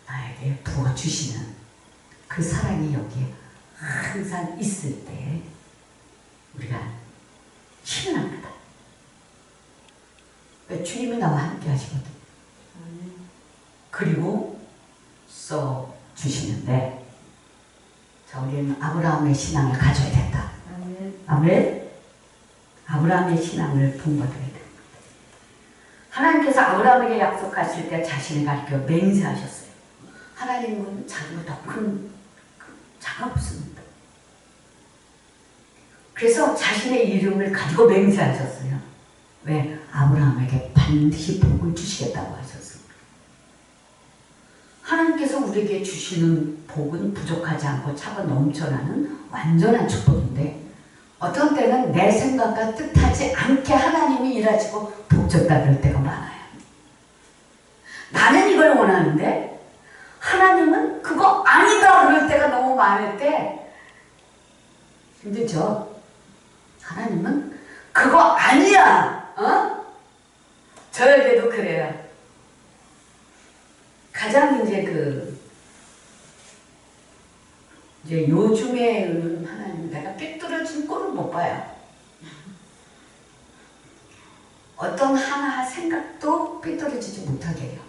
나에게 부어주시는 그 사랑이 여기에 항상 있을 때 우리가 힘을 납니다. 주님이 나와 함께 하시거든. 그리고 써 주시는데 자, 우리는 아브라함의 신앙을 가져야 된다. 아멘. 아브라함의 신앙을 본받아야 된다. 하나님께서 아브라함에게 약속하실 때 자신을 가리켜 맹세하셨어요. 하나님은 자기보다 큰 자가 없습니다. 그래서 자신의 이름을 가지고 맹세하셨어요. 왜? 아브라함에게 반드시 복을 주시겠다고 하셨습니다. 하나님께서 우리에게 주시는 복은 부족하지 않고 차고 넘쳐나는 완전한 축복인데 어떤 때는 내 생각과 뜻하지 않게 하나님이 일하시고 복 줬다 그럴 때가 많아요. 나는 이걸 원하는데 하나님은 그거 아니다 그럴 때가 너무 많을 때 힘들죠? 하나님은 그거 아니야. 저에게도 그래요. 가장 이제 요즘에는 하나님 내가 삐뚤어진 꼴을 못 봐요. 어떤 하나 생각도 삐뚤어지지 못하게 해요.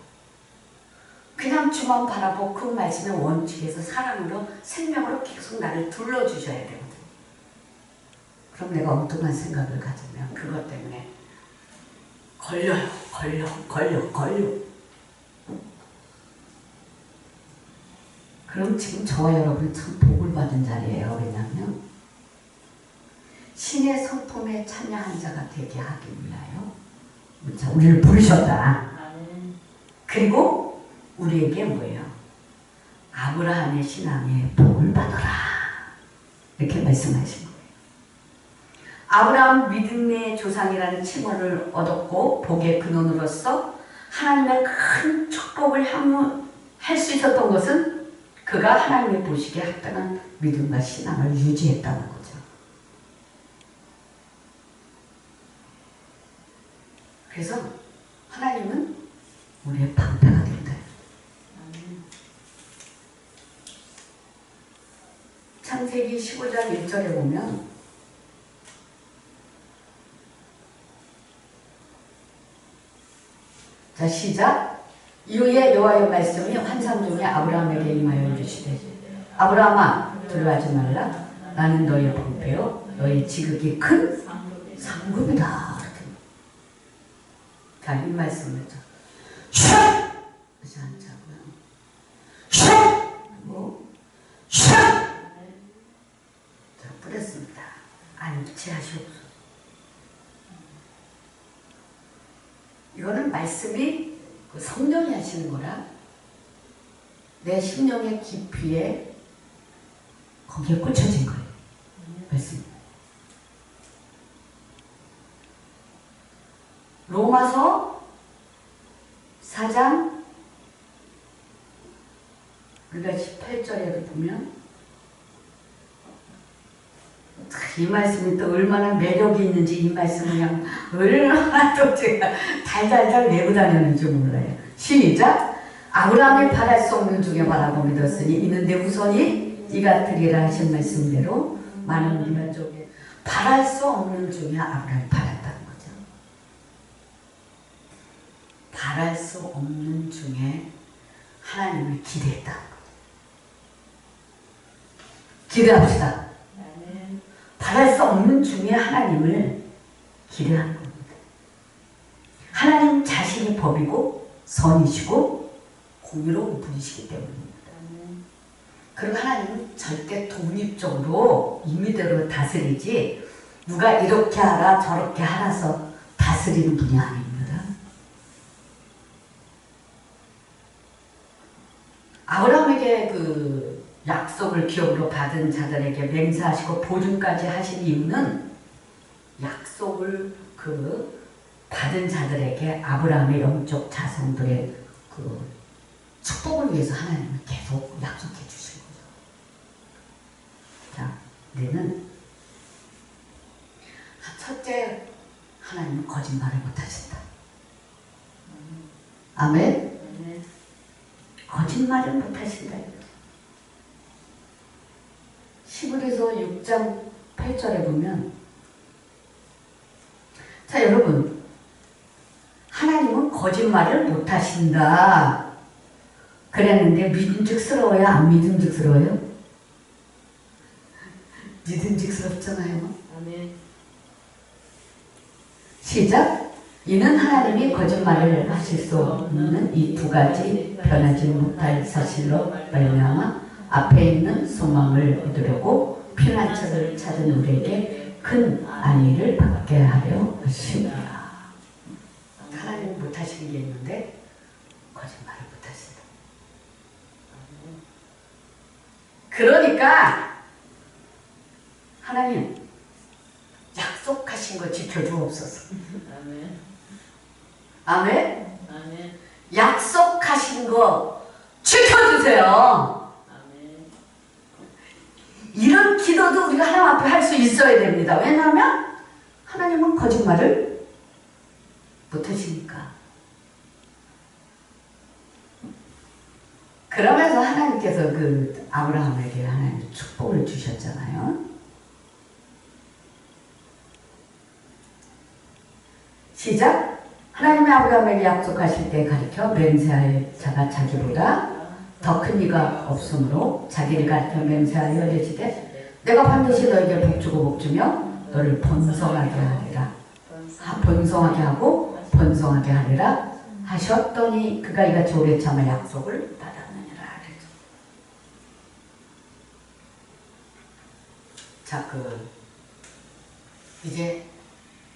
그냥 주만 바라보고 그 말씀의 원칙에서 사랑으로 생명으로 계속 나를 둘러주셔야 되거든. 그럼 내가 엉뚱한 생각을 가지면 그것 때문에 걸려요. 그럼 지금 저와 여러분은 참 복을 받은 자리예요. 왜냐하면 신의 성품에 참여한 자가 되게 하기 위하여 우리를 부르셨다. 그리고 우리에게 뭐예요? 아브라함의 신앙에 복을 받아라. 이렇게 말씀하신 거예요. 아브라함 믿음의 조상이라는 칭호를 얻었고 복의 근원으로서 하나님의 큰 축복을 향유할 수 있었던 것은 그가 하나님의 보시기에 합당한 믿음과 신앙을 유지했다는 거죠. 그래서 하나님은 우리의 방패가 된다. 창세기 15장 1절에 보면 자 시작. 이후에 여호와의 말씀이 환상 중에 아브라함에게 임하여 이르시되 아브라함아 두려워하지 말라. 나는 너의 방패요 너의 지극히 큰 상급이다. 자, 이 말씀을 샥! 다시 앉자고요. 샥! 그리고 샥! 자, 뿌렸습니다. 안치하시옵소서. 이거는 말씀이 성령이 하시는 거라 내 심령의 깊이에 거기에 꽂혀진 거예요. 말씀. 로마서 4장 우리가 18절에도 보면 이 말씀이 또 얼마나 매력이 있는지 이 말씀을 그냥 얼마나 또 제가 달달달 내고 다녔는지 몰라요. 시작! 아브라함이 바랄 수 없는 중에 바라고 믿었으니 이는 내 후손이 이가 되리라 하신 말씀대로 많은 민족에 바랄 수 없는 중에 아브라함이 바랐다는 거죠. 바랄 수 없는 중에 하나님을 기대했다는 거죠. 기대합시다. 바랄 수 없는 중에 하나님을 기대하는 겁니다. 하나님 자신이 법이고 선이시고 공의로운 분이시기 때문입니다. 그리고 하나님은 절대 독립적으로 임의대로 다스리지 누가 이렇게 하라 저렇게 하라서 다스리는 분이 아닙니다. 아브라함에게 그 약속을 기업으로 받은 자들에게 맹세하시고 보증까지 하신 이유는 약속을 받은 자들에게 아브라함의 영적 자손들의 축복을 위해서 하나님은 계속 약속해 주신 거죠. 자, 우리는 첫째, 하나님은 거짓말을 못하신다. 아멘? 거짓말을 못하신다. 시브리서 6장 8절에 보면, 자, 여러분, 하나님은 거짓말을 못하신다 그랬는데 믿음직스러워요? 안 믿음직스러워요? 믿음직스럽잖아요. 아멘. 시작. 이는 하나님이 거짓말을 하실 수 없는 이 두 가지 변하지 못할 사실로 말미암아 앞에 있는 소망을 얻으려고 피난처를 찾은 우리에게 큰 안위를 받게 하려 하십니다. 하나님은 못하시는 게 있는데 거짓말을 못하신다. 그러니까 하나님 약속하신 거 지켜주옵소서. 아멘. 아멘? 아멘. 약속하신 거 지켜주세요. 아멘. 이런 기도도 우리가 하나님 앞에 할 수 있어야 됩니다. 왜냐하면 하나님은 거짓말을 못하시니까. 그러면서 하나님께서 아브라함에게 하나님 축복을 주셨잖아요. 시작. 하나님이 아브라함에게 약속하실 때 가르쳐 맹세할 자가 자기보다 더 큰 이가 없으므로 자기를 가르쳐 맹세하여 이르시되 내가 반드시 너에게 복주고 복주며 너를 번성하게 하리라. 번성하게 하고 번성하게 하리라 하셨더니 그가 이같이 오래 참아 약속을 받았느니라. 자, 이제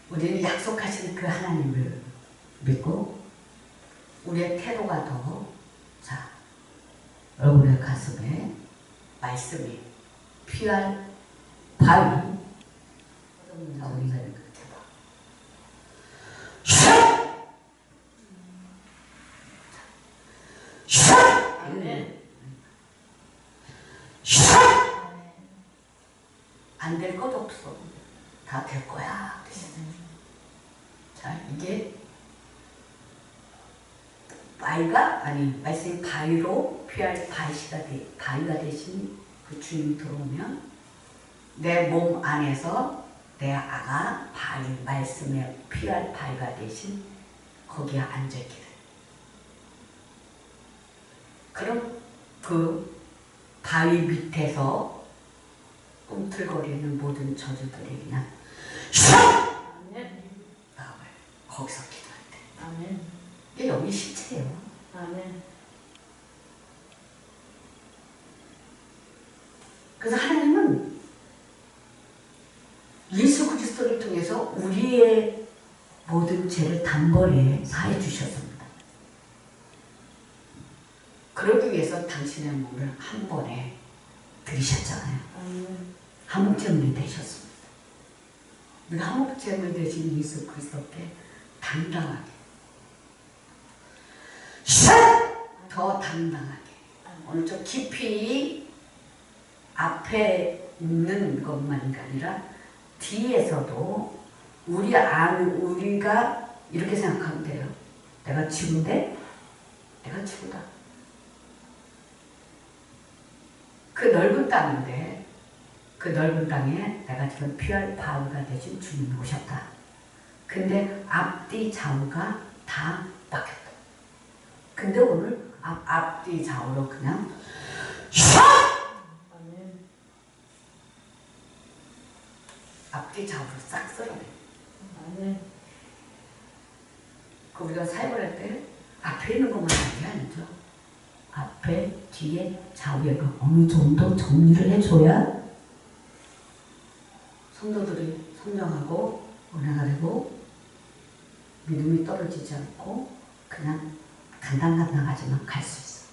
우리는 약속하신 그 하나님을 믿고 우리의 태도가 여러분의 가슴에 말씀이 피할 바위. 자, 우리가 이렇게 봐. 아멘. 안 될 것 없어. 다 될 거야. 자, 이게 말씀이 바위로 피할 바위가 되신 그 주님이 들어오면 내 몸 안에서 내 아가 말씀에 피할 바위가 되신 거기에 앉아있게 돼. 그럼 그 바위 밑에서 꿈틀거리는 모든 저주들이 그냥 나와요. 거기서 기도할 때. 아멘. 이게 여기 실체예요. 아멘. 그래서 하나님은 예수 그리스도를 통해서 우리의 모든 죄를 단번에 사해 주셨습니다. 그러기 위해서 당신의 몸을 한 번에 들이셨잖아요. 한목제물이 되셨습니다. 우리가 한목제물 되신 예수 그리스도께 당당하게, 더 당당하게, 오늘 좀 깊이 앞에 있는 것만이 아니라 뒤에서도 우리가 이렇게 생각하면 돼요. 내가 지구인데 내가 지구다. 그 넓은 땅인데 그 넓은 땅에 내가 지금 피할 바위가 되신 주님이 오셨다. 근데 앞뒤 좌우가 다 바뀌었다. 근데 오늘 앞뒤 좌우로 그냥 앞뒤 좌우로 싹 쓸어내. 그 우리가 사역을 할 때 앞에 있는 것만 하는 게 아니죠. 앞에, 뒤에, 좌우에 어느 정도 정리를 해줘야 성도들이 성장하고 은혜가 되고 믿음이 떨어지지 않고 그냥 간당간당하지만 갈 수 있어.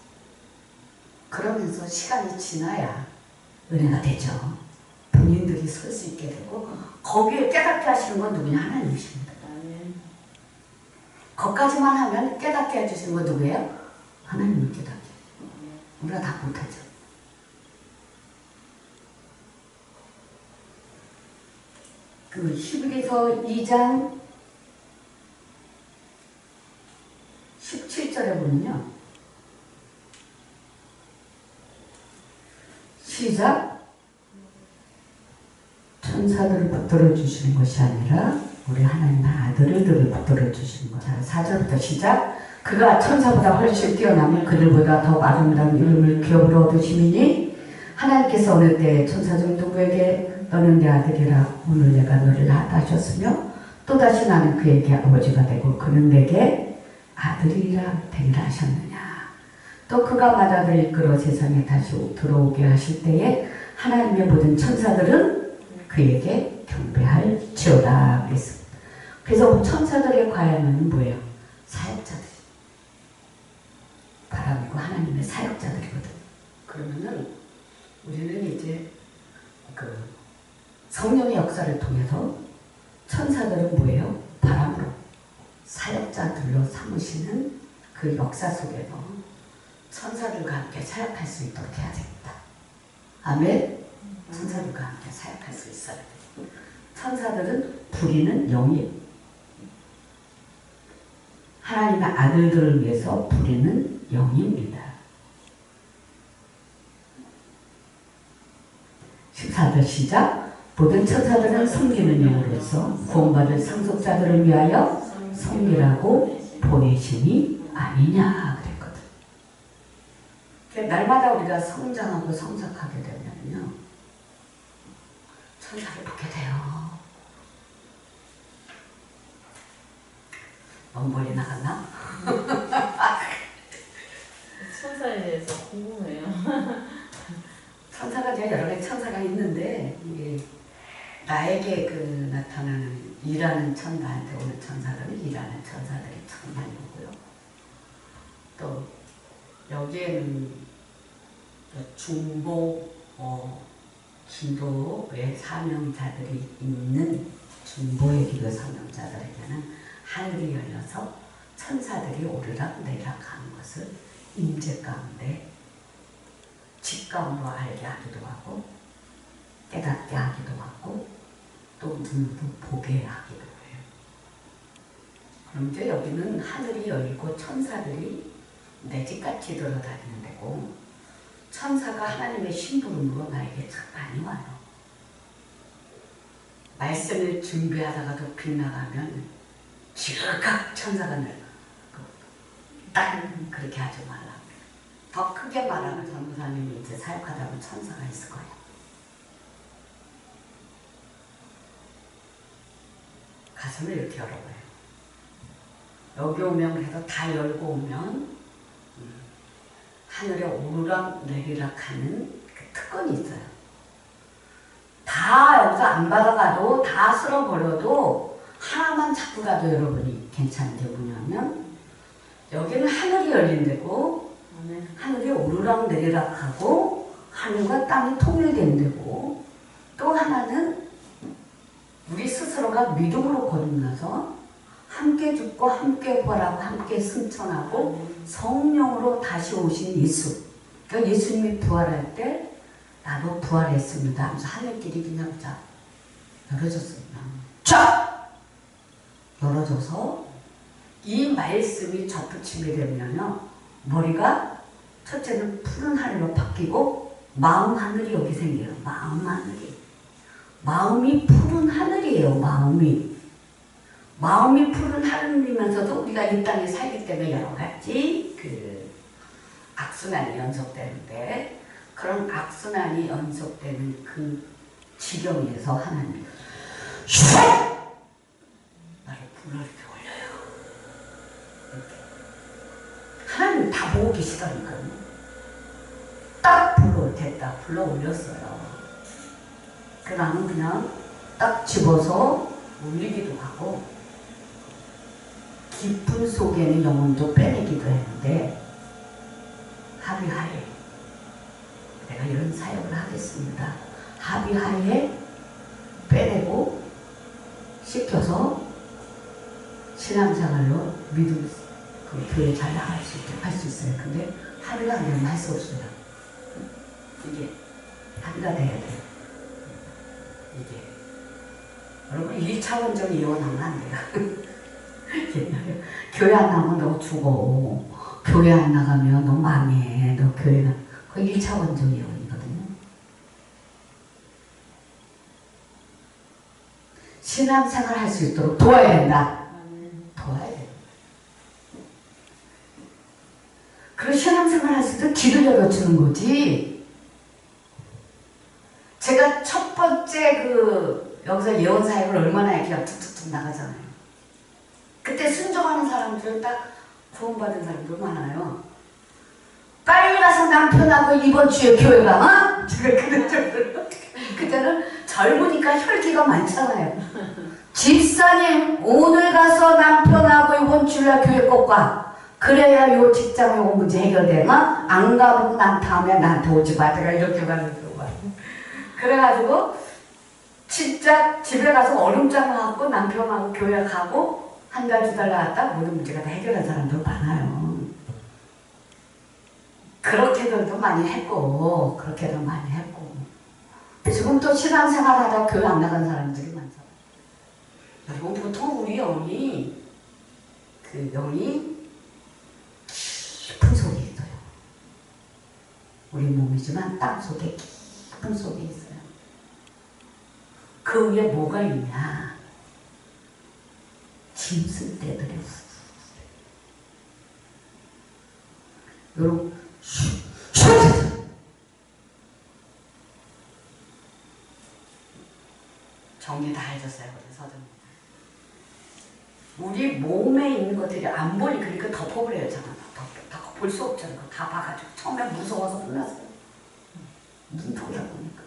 그러면서 시간이 지나야 은혜가 되죠. 본인들이 설 수 있게 되고 거기에 깨닫게 하시는 건 누구냐? 하나님이십니다. 거기까지만 하면 깨닫게 해주시는 건 누구예요? 하나님이 깨닫게 해주세요. 우리가 다 못하죠. 그 히브리서 2장 17절에 보면요. 시작. 천사들을 붙들어 주시는 것이 아니라 우리 하나님의 아들들을 붙들어 주시는 것. 자, 4절부터 시작. 그가 천사보다 훨씬 뛰어나며 그들보다 더 아름다운 이름을 기업으로 얻으심이니 하나님께서 어느 때 천사 중 누구에게 너는 내 아들이라 오늘 내가 너를 낳았다 하셨으며 또다시 나는 그에게 아버지가 되고 그는 내게 아들이라 되리라 하셨느냐. 또 그가 마다를 이끌어 세상에 다시 들어오게 하실 때에 하나님의 모든 천사들은 그에게 경배할지어다 그랬습니다. 그래서 천사들의 과연은 뭐예요? 사역자들. 바람이고 하나님의 사역자들이거든. 그러면은 우리는 이제 그 성령의 역사를 통해서 천사들은 뭐예요? 바람으로 사역자들로 삼으시는 그 역사 속에서 천사들과 함께 사역할 수 있도록 해야 됩니다. 아멘. 천사들과 함께 사역할 수 있어야 돼요. 천사들은 부리는 영이 하나님의 아들들을 위해서 부리는 영입니다. 14절 시작. 모든 천사들은 섬기는 영으로서 구원받을 상속자들을 위하여 섬기라고 보내심이 아니냐 그랬거든. 날마다 우리가 성장하고 성장하게 되면요 천사를 보게 돼요. 너무 멀리 나갔나? 천사에 대해서 궁금해요. 천사가 제가 여러 가지 천사가 있는데 이게 나에게 그 나타나는 일하는 천사한테 오는 천사들은 일하는 천사들이 참 많이 오고요. 또 여기에는 중보 기도의 사명자들이 있는 중보의 기도 사명자들에게는 하늘이 열려서 천사들이 오르락 내리락 하는 것을 임재 가운데 직감으로 알게 하기도 하고 깨닫게 하기도 하고 또 눈으로 보게 하기도 해요. 그럼 이제 여기는 하늘이 열리고 천사들이 내 집같이 들어다니는 데고 천사가 하나님의 심부름으로 나에게 참 많이 와요. 말씀을 준비하다가도 빗나가면 지극각 천사가 딱 그렇게 하지 말라. 더 크게 말하면 전도사님이 이제 사역하다 보면 천사가 있을 거예요. 가슴을 이렇게 열어봐요. 여기 오면 그래도 다 열고 오면 하늘에 오르락 내리락 하는 그 특권이 있어요. 다 여기서 안 받아가도 다 쓸어버려도 하나만 잡고 가도 여러분이 괜찮은데 뭐냐면 여기는 하늘이 열린 데고 하늘이 오르락 내리락 하고 하늘과 땅이 통일된 데고 또 하나는 우리 스스로가 믿음으로 거듭나서 함께 죽고 함께 부활하고 함께 승천하고 성령으로 다시 오신 예수. 그러니까 예수님이 부활할 때 나도 부활했습니다 하면서 하늘길이 그냥 쫙 열어졌습니다. 쫙 열어져서 이 말씀이 접붙임이 되면요 머리가 첫째는 푸른 하늘로 바뀌고 마음 하늘이 여기 생겨요. 마음 하늘이. 마음이 푸른 하늘이에요. 마음이 푸른 하늘이면서도 우리가 이 땅에 살기 때문에 여러 가지 그 악순환이 연속되는데 그런 악순환이 연속되는 그 지경에서 하나님이 나를 불러 이렇게 올려요. 이렇게. 하나님 다 보고 계시다니까요. 딱 불러 올렸어요. 그 나는 그냥 딱 집어서 올리기도 하고 기쁨 속에는 영혼도 빼내기도 했는데 하루하루 내가 이런 사역을 하겠습니다. 합의하에 빼내고 시켜서 신앙생활로 믿음 그 교회 잘 나갈 수 있게 할 수 있어요. 근데 합의가 안 되면 할 수 없어요. 이게 합의가 돼야 돼요. 이게 여러분 1차원적 이혼하면 안 돼요. 옛날에 교회 안 나가면 너 죽어. 교회 안 나가면 너 망해. 너 교회가 그 1차원적 이혼이거든요. 신앙생활 할 수 있도록 도와야 된다. 도와야 돼요. 그리고 신앙생활 할 수 있도록 길을 열어주는 거지. 제가 첫 번째 여기서 예언사역을 얼마나 그냥 툭툭툭 나가잖아요. 그때 순종하는 사람들 딱 구원받은 사람들 많아요. 빨리 가서 남편하고 이번 주에 교회 가, 어? 제가 그런 정도로. 그때는 젊으니까 혈기가 많잖아요. 집사님, 오늘 가서 남편하고 이번 주에 교회 꼭 가. 그래야 요 직장 요거 문제 해결돼. 어? 안 가면 난 다음에 나한테 오지 마. 제가 이렇게 가는 경우가. 그래가지고 진짜 집에 가서 얼음장 갖고 남편하고 교회 가고 한 달, 두 달 나왔다 모든 문제가 다 해결한 사람들 많아요. 그렇게들도 많이 했고 그렇게도 많이 했고 지금도 신앙생활 하다 교회 안 나간 사람들이 많잖아요. 여러분 보통 우리 영이 깊은 속에 있어요. 우리 몸이지만 땅 속에 깊은 속에 있어요. 그 위에 뭐가 있냐? 짐승 떼들이 요런 정리 다 해줬어요. 서점. 우리 몸에 있는 것들이 안 보니 그러니까 덮어버려요. 볼 수 없잖아요. 다 봐가지고 처음에 무서워서 끝났어요. 눈 보다 보니까.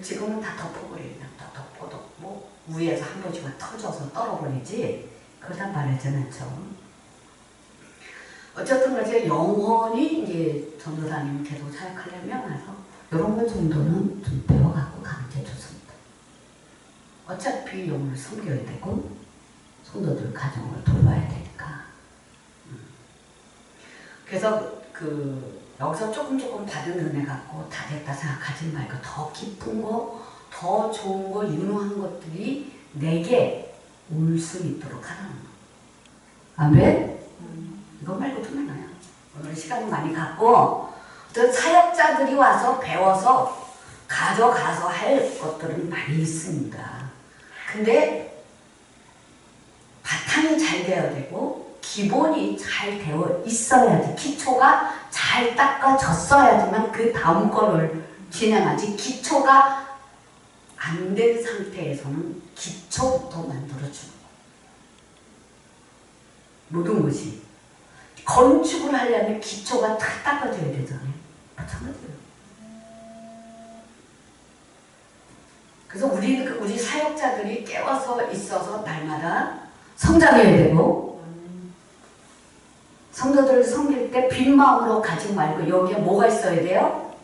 지금은 다 덮어버려요. 그냥 다 덮고 위에서 한 번씩만 터져서 떨어버리지 그러다 말하진 않죠. 어쨌든 이제 영원히 이제 전도사님 계속 사역하려면 해서 이런 것 정도는 좀 배워갖고 가는 게 좋습니다. 어차피 영혼을 섬겨야 되고 성도들 가정을 돌봐야 되니까. 그래서 여기서 조금 받은 은혜 갖고 다 됐다 생각하지 말고 더 깊은 거, 더 좋은 거, 유능한 것들이 내게 올 수 있도록 하라는 거. 아멘? 이거 말고도 많아요. 오늘 시간을 많이 갖고 또 사역자들이 와서 배워서 가져가서 할 것들은 많이 있습니다. 근데 바탕이 잘 되어야 되고 기본이 잘 되어 있어야지, 기초가 잘 닦아졌어야지만 그 다음 거를 진행하지. 기초가 안 된 상태에서는 기초부터 만들어주는 거예요. 모든 것이 건축을 하려면 기초가 다 닦아져야 되잖아요. 마찬가지예요. 그래서 우리 사역자들이 깨워서 있어서 날마다 성장해야 되고 성도들을 섬길 때 빈 마음으로 가지 말고 여기에 뭐가 있어야 돼요?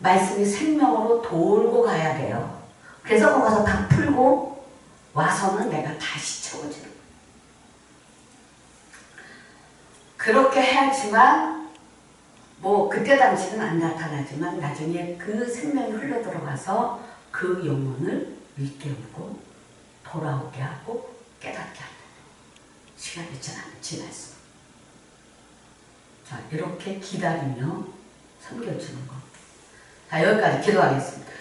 말씀이 생명으로 돌고 가야 돼요. 그래서 거기 가서 다 풀고 와서는 내가 다시 채워주는 거예요. 그렇게 해야지만 그때 당시는 안 나타나지만 나중에 그 생명이 흘러들어가서 그 영혼을 일깨우고 돌아오게 하고 깨닫게 한다. 시간이 지날수록. 자, 이렇게 기다리며 섬겨주는 거. 자, 여기까지 기도하겠습니다.